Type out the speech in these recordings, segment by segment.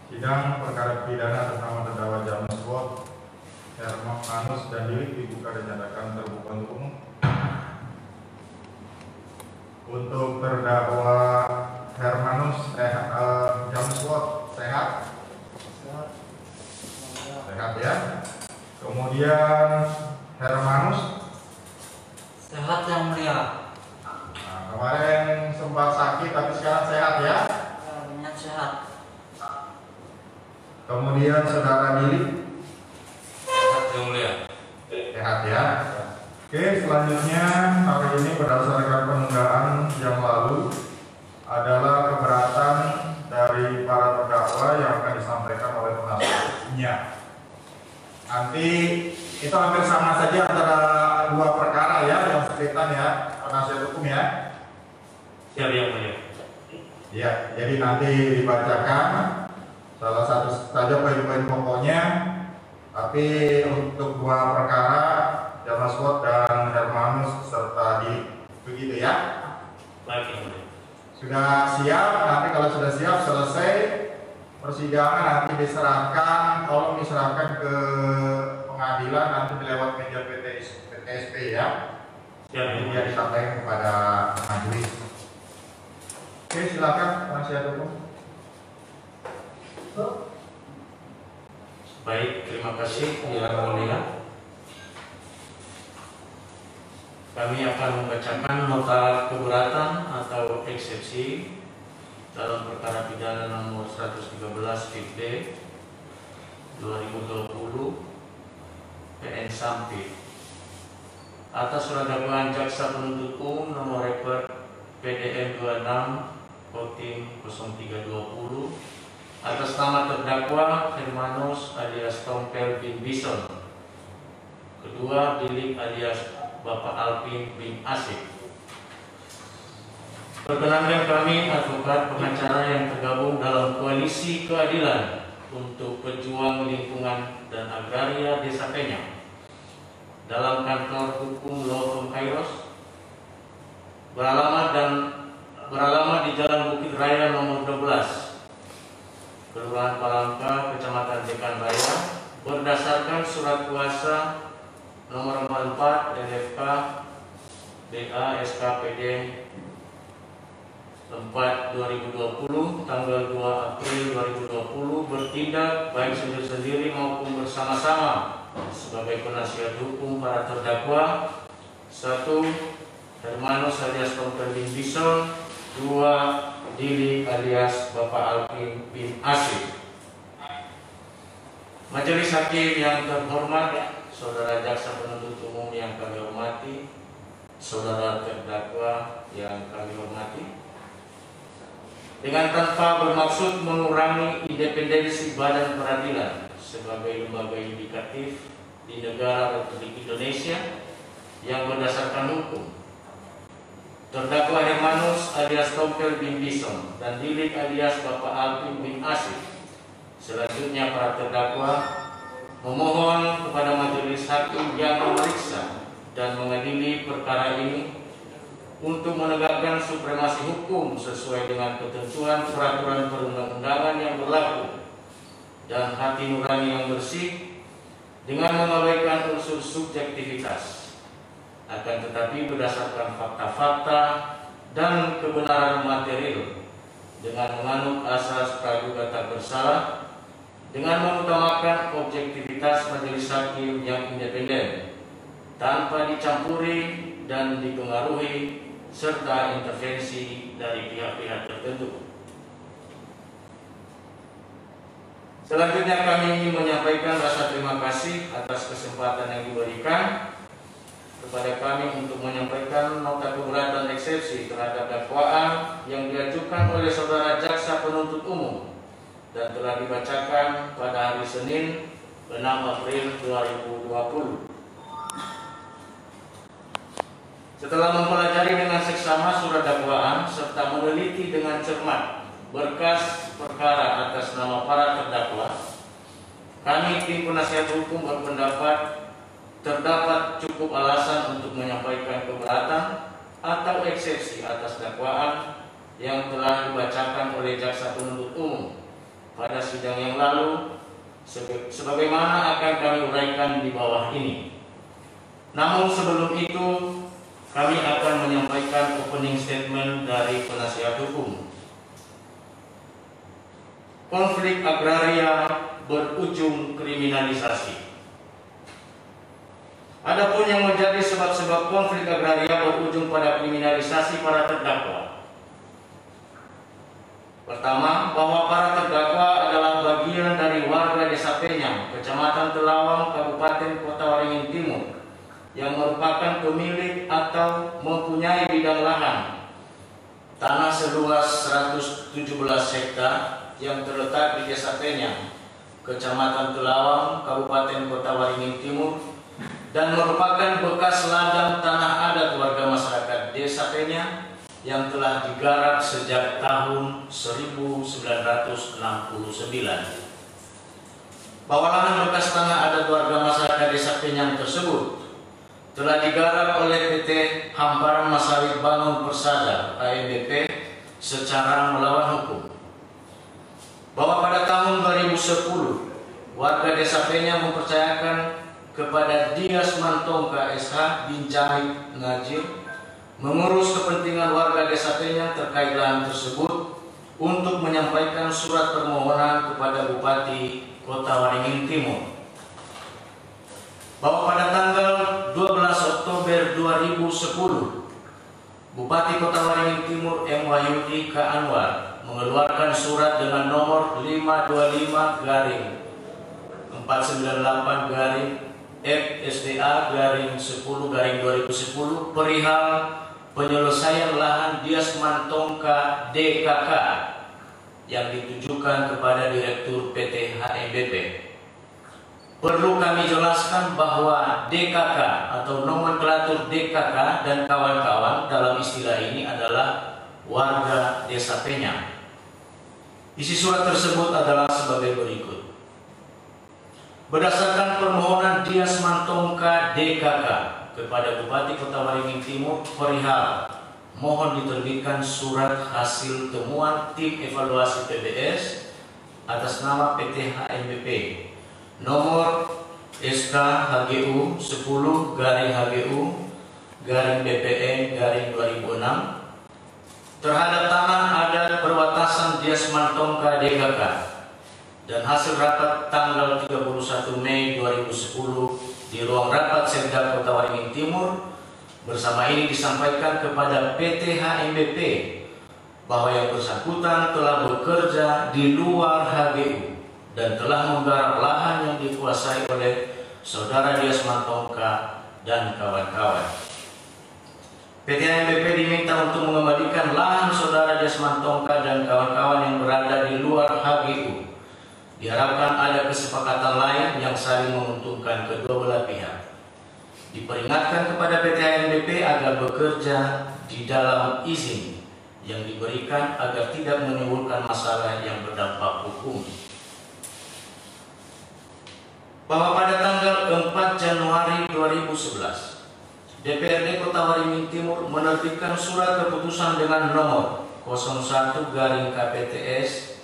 Sidang perkara pidana atas nama terdakwa James Watt, Hermanus dan Dilik dibuka dan dinyatakan terbuka untuk umum. Untuk terdakwa Hermanus James Watt, sehat? Sehat ya. Kemudian Hermanus sehat yang mulia. Nah, kemarin sempat sakit tapi sekarang sehat ya? Banyak sehat. Kemudian saudara Dilik sehat yang mulia. sehat ya. Oke, selanjutnya hari ini berdasarkan penundaan yang lalu adalah keberatan dari para terdakwa yang akan disampaikan oleh penasihatnya. Nanti itu hampir sama saja antara dua perkara ya, yang sekitar ya, penasihat hukum ya. Siap yang mulia. Ya, jadi nanti dibacakan salah satu saja poin-poin pokoknya, tapi untuk dua perkara James Watt dan Hermanus serta Dilik, begitu ya. Baik yang mulia. Sudah siap? Nanti kalau sudah siap selesai persidangan nanti diserahkan, tolong diserahkan ke pengadilan nanti lewat meja PTSP ya. Jadi dia disampaikan kepada majelis. Oke, silakan penasihat hukum. Baik, terima kasih yang mulia. Kami akan membacakan nota keberatan atau eksepsi dalam perkara pidana nomor 113 FIP 2020 PN Sampit atas surat dakwaan jaksa penuntut umum nomor rekord PDN 26 Kotim 0320 atas nama terdakwa Hermanus alias Tompel bin Bison, kedua Dilik alias Bapak Alvin bin Asif. Perkenankan kami advokat pengacara yang tergabung dalam koalisi keadilan untuk pejuang lingkungan dan agraria Desa Penyang dalam kantor hukum Lofum Kairos beralamat di Jalan Bukit Raya nomor 12 Kelurahan Palangka, Kecamatan Tekan Raya, berdasarkan surat kuasa nomor 44 LFK BA SKPD 4/2020 tanggal 2 April 2020 bertindak baik sendiri-sendiri maupun bersama-sama sebagai penasihat hukum para terdakwa. 1. Hermanus alias Tompel bin Bison. 2. Dilik alias Bapak Alvin bin Asif. Majelis hakim yang terhormat, saudara jaksa penuntut umum yang kami hormati, saudara terdakwa yang kami hormati, dengan tanpa bermaksud mengurangi independensi badan peradilan sebagai lembaga yudikatif di negara Republik Indonesia yang berdasarkan hukum, terdakwa Hermanus alias Tompel bin Bison dan Dilik alias Bapak Alvin bin Asif selanjutnya para terdakwa memohon kepada majelis hakim yang memeriksa dan mengadili perkara ini untuk menegakkan supremasi hukum sesuai dengan ketentuan peraturan perundang-undangan yang berlaku dan hati nurani yang bersih dengan mengabaikan unsur subjektivitas, akan tetapi berdasarkan fakta-fakta dan kebenaran material dengan menganut asas praduga tak bersalah, dengan mengutamakan objektivitas majelis hakim yang independen tanpa dicampuri dan dipengaruhi serta intervensi dari pihak-pihak tertentu. Selanjutnya kami ingin menyampaikan rasa terima kasih atas kesempatan yang diberikan kepada kami untuk menyampaikan nota keberatan eksepsi terhadap dakwaan yang diajukan oleh saudara jaksa penuntut umum dan telah dibacakan pada hari Senin 6 April 2020. Setelah mempelajari dengan seksama surat dakwaan serta meneliti dengan cermat berkas perkara atas nama para terdakwa, kami tim penasihat hukum berpendapat terdapat cukup alasan untuk menyampaikan keberatan atau eksepsi atas dakwaan yang telah dibacakan oleh jaksa penuntut umum pada sidang yang lalu, sebagaimana akan kami uraikan di bawah ini. Namun sebelum itu, kami akan menyampaikan opening statement dari penasihat hukum. Konflik agraria berujung kriminalisasi. Adapun yang menjadi sebab-sebab konflik agraria berujung pada kriminalisasi para terdakwa. Pertama, bahwa para terdakwa adalah bagian dari warga Desa Penyang, Kecamatan Telawang, Kabupaten Kota Waringin Timur, yang merupakan pemilik atau mempunyai bidang lahan tanah seluas 117 hektar yang terletak di Desa Penyang, Kecamatan Telawang, Kabupaten Kota Waringin Timur, dan merupakan bekas ladang tanah adat warga masyarakat Desa Penyang yang telah digarap sejak tahun 1969. Bahwa lahan bekas tanah adat warga masyarakat Desa Penyang tersebut telah digarap oleh PT Hamparan Sawit Bangun Persada (HMBP) secara melawan hukum. Bahwa pada tahun 2010 warga Desa Penyang mempercayakan kepada Dias Mantongka SH bin Jamid Ngajir mengurus kepentingan warga Desa Penyang terkait lahan tersebut untuk menyampaikan surat permohonan kepada Bupati Kota Waringin Timur. Bahwa pada tanggal 12 Oktober 2010 Bupati Kota Waringin Timur M. Wahyudi K. Anwar mengeluarkan surat dengan nomor 525-498- FSDA-10-2010 perihal penyelesaian lahan Dias Mantongka DKK yang ditujukan kepada Direktur PT HMBP. Perlu kami jelaskan bahwa DKK atau nomenklatur DKK dan kawan-kawan dalam istilah ini adalah warga Desa Penyang. Isi surat tersebut adalah sebagai berikut. Berdasarkan permohonan Dias Mantongka DKK kepada Bupati Kota Waringin Timur perihal mohon diterbitkan surat hasil temuan tim evaluasi PBS atas nama PT HMBP nomor SK HGU 10-HGU-BPN-2006 terhadap tanah adat perbatasan Dias Mantongka DKK dan hasil rapat tanggal 31 Mei 2010 di ruang rapat Sekda Kota Waringin Timur. Bersama ini disampaikan kepada PT HMBP bahwa yang bersangkutan telah bekerja di luar HGU dan telah menggarap lahan yang dikuasai oleh Saudara Dias Mantongka dan kawan-kawan. PT HMBP diminta untuk mengembalikan lahan Saudara Dias Mantongka dan kawan-kawan yang berada di luar HGU. Diharapkan ada kesepakatan lain yang saling menguntungkan kedua belah pihak. Diperingatkan kepada PT HMBP agar bekerja di dalam izin yang diberikan agar tidak menimbulkan masalah yang berdampak hukum. Bahwa pada tanggal 4 Januari 2011, DPRD Kota Waringin Timur menerbitkan surat keputusan dengan nomor 01-KPTS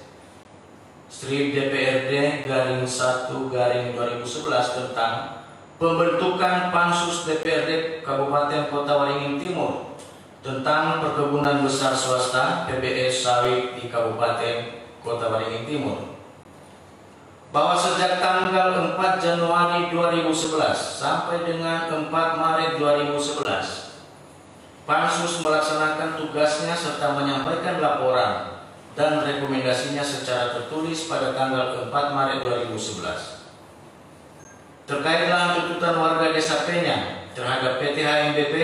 DPRD-1-2011 tentang pembentukan Pansus DPRD Kabupaten Kota Waringin Timur tentang perkebunan besar swasta PBS sawit di Kabupaten Kota Waringin Timur. Bahwa sejak tanggal 4 Januari 2011 sampai dengan 4 Maret 2011, Pansus melaksanakan tugasnya serta menyampaikan laporan dan rekomendasinya secara tertulis pada tanggal 4 Maret 2011. Terkait lahan tuntutan warga Desa Penyang terhadap PT HMBP,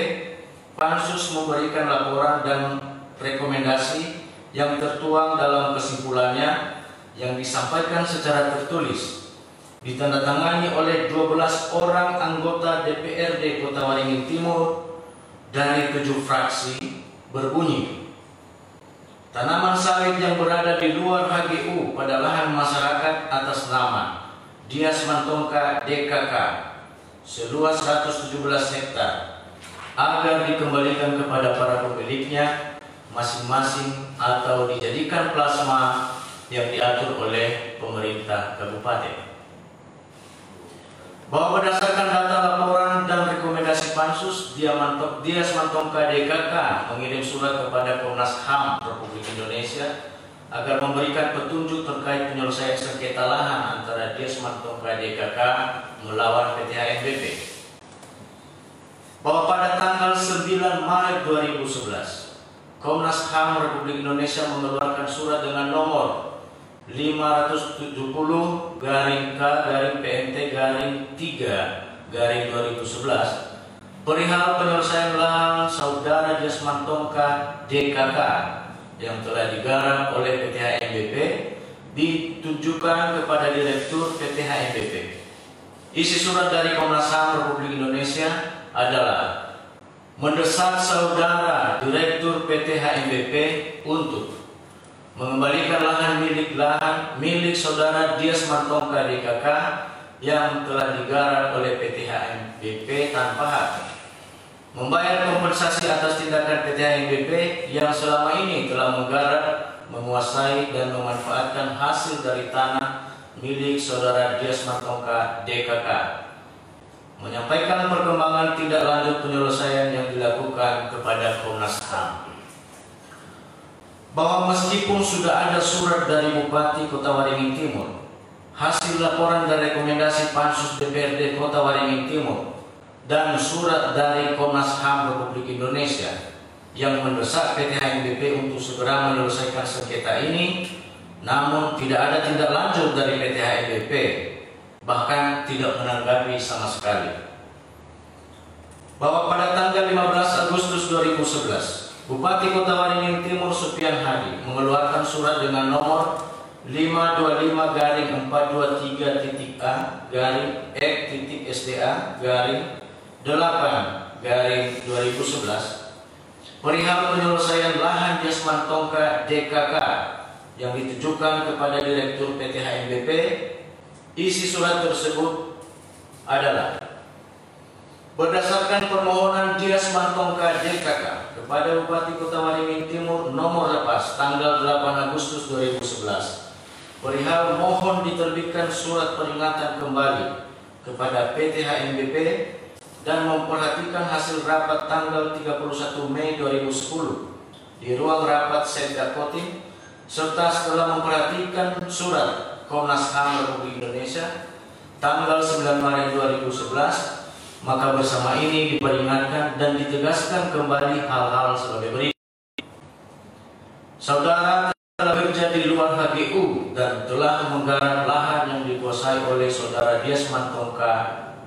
Pansus memberikan laporan dan rekomendasi yang tertuang dalam kesimpulannya yang disampaikan secara tertulis, ditandatangani oleh 12 orang anggota DPRD Kota Waringin Timur dari 7 fraksi, berbunyi: tanaman sawit yang berada di luar HGU pada lahan masyarakat atas nama Dias Mantongka DKK seluas 117 hektar agar dikembalikan kepada para pemiliknya masing-masing atau dijadikan plasma yang diatur oleh pemerintah kabupaten. Bahwa berdasarkan data laporan dan rekomendasi Pansus, Dias Mantongka DKK mengirim surat kepada Komnas HAM Republik Indonesia agar memberikan petunjuk terkait penyelesaian sengketa lahan antara Dias Mantongka DKK melawan PT HMBP. Bahwa pada tanggal 9 Maret 2011, Komnas HAM Republik Indonesia mengeluarkan surat dengan nomor 570-PMT-3-2011 perihal penyelesaian lahan saudara Dias Mantongka DKK yang telah digarap oleh PT HMBP ditujukan kepada Direktur PT HMBP. Isi surat dari Komnas HAM Republik Indonesia adalah mendesak saudara Direktur PT HMBP untuk mengembalikan lahan milik saudara Dias Mantongka DKK yang telah digarap oleh PT HMBP tanpa hak, membayar kompensasi atas tindakan PT HMBP yang selama ini telah menggarap, menguasai dan memanfaatkan hasil dari tanah milik saudara Dias Mantongka DKK, menyampaikan perkembangan tindak lanjut penyelesaian yang dilakukan kepada Komnas HAM. Bahwa meskipun sudah ada surat dari Bupati Kota Waringin Timur, hasil laporan dan rekomendasi Pansus DPRD Kota Waringin Timur, dan surat dari Komnas HAM Republik Indonesia yang mendesak PT HMBP untuk segera menyelesaikan sengketa ini, namun tidak ada tindak lanjut dari PT HMBP, bahkan tidak menanggapi sama sekali. Bahwa pada tanggal 15 Agustus 2011, Bupati Kota Waringin Timur Supian Hadi mengeluarkan surat dengan nomor 525-423-A-E.SDA-8-2011 perihal penyelesaian lahan Dias Mantongka DKK yang ditujukan kepada Direktur PT HMBP. Isi surat tersebut adalah: berdasarkan permohonan Dias Mantongka DKK kepada Bupati Kota Waringin Timur nomor lepas tanggal 8 Agustus 2011 perihal mohon diterbitkan surat peringatan kembali kepada PT HMBP dan memperhatikan hasil rapat tanggal 31 Mei 2010 di ruang rapat Setda Kotim, serta setelah memperhatikan surat Komnas HAM Republik Indonesia tanggal 9 Maret 2011, maka bersama ini diperingatkan dan ditegaskan kembali hal-hal sebagai berikut. Saudara telah bekerja di luar HGU dan telah menggarap lahan yang dikuasai oleh saudara Dias Mantongka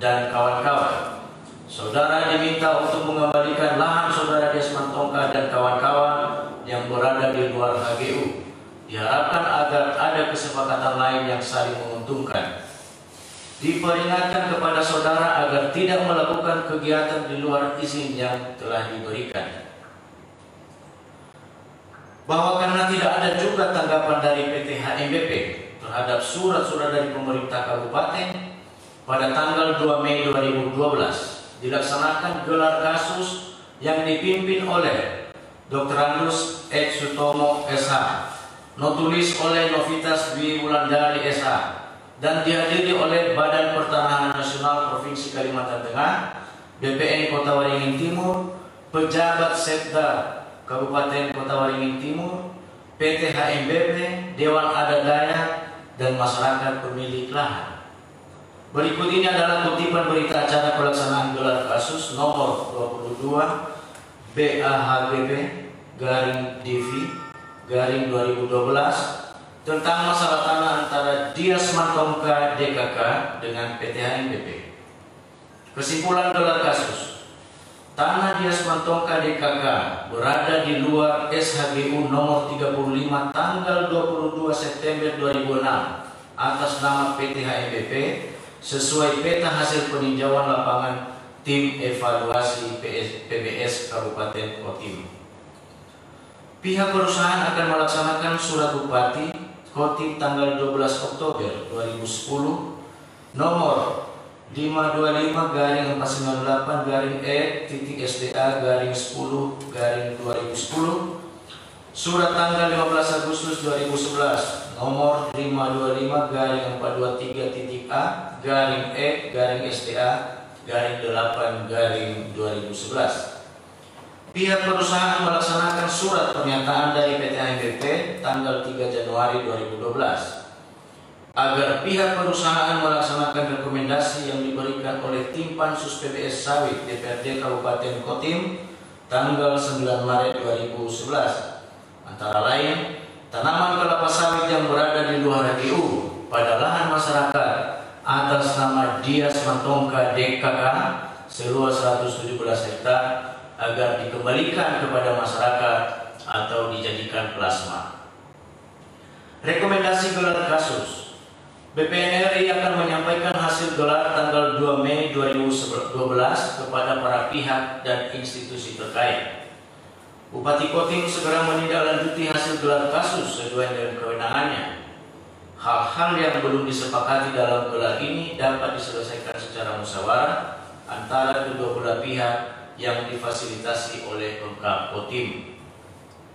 dan kawan-kawan. Saudara diminta untuk mengembalikan lahan saudara Dias Mantongka dan kawan-kawan yang berada di luar HGU. Diharapkan agar ada kesepakatan lain yang saling menguntungkan. Diperingatkan kepada saudara agar tidak melakukan kegiatan di luar izin yang telah diberikan. Bahwa karena tidak ada juga tanggapan dari PT HMBP terhadap surat-surat dari pemerintah kabupaten, pada tanggal 2 Mei 2012 dilaksanakan gelar kasus yang dipimpin oleh Dr. Andus Ed Sutomo SH, notulis oleh Novitas Dwi Wulandari SH, dan dihadiri oleh Badan Pertanahan Nasional Provinsi Kalimantan Tengah, BPN Kota Waringin Timur, pejabat Setda Kabupaten Kota Waringin Timur, PT HMBP, Dewan Adat Dayak, dan masyarakat pemilik lahan. Berikut ini adalah kutipan berita acara pelaksanaan gelar kasus nomor 22 BAHGB-DV-2012 tentang masalah tanah antara Dias Mantongka DKK dengan PT HMBP. Kesimpulan gelar kasus: tanah Dias Mantongka DKK berada di luar SHGU nomor 35 tanggal 22 September 2006 atas nama PT HMBP sesuai peta hasil peninjauan lapangan Tim Evaluasi PBS Kabupaten Kotim. Pihak perusahaan akan melaksanakan surat Bupati Kotim tanggal 12 Oktober 2010 nomor 525-498-E.SDA-10-2010, surat tanggal 15 Agustus 2011 nomor 525-423-E-STA-8-2011. Pihak perusahaan melaksanakan surat pernyataan dari PT AMBP tanggal 3 Januari 2012 agar pihak perusahaan melaksanakan rekomendasi yang diberikan oleh Tim Pansus PBS Sawit DPRD Kabupaten Kotim tanggal 9 Maret 2011, antara lain tanaman kelapa sawit yang berada di luar RGU pada lahan masyarakat atas nama Dias Mantongka DKK seluas 117 hektar agar dikembalikan kepada masyarakat atau dijadikan plasma. Rekomendasi gelar kasus. BPNRI akan menyampaikan hasil gelar tanggal 2 Mei 2012 kepada para pihak dan institusi terkait. Bupati Kotim segera menindaklanjuti hasil gelar kasus sesuai dengan kewenangannya. Hal-hal yang belum disepakati dalam gelar ini dapat diselesaikan secara musyawarah antara kedua belah pihak yang difasilitasi oleh Pemkab Kotim.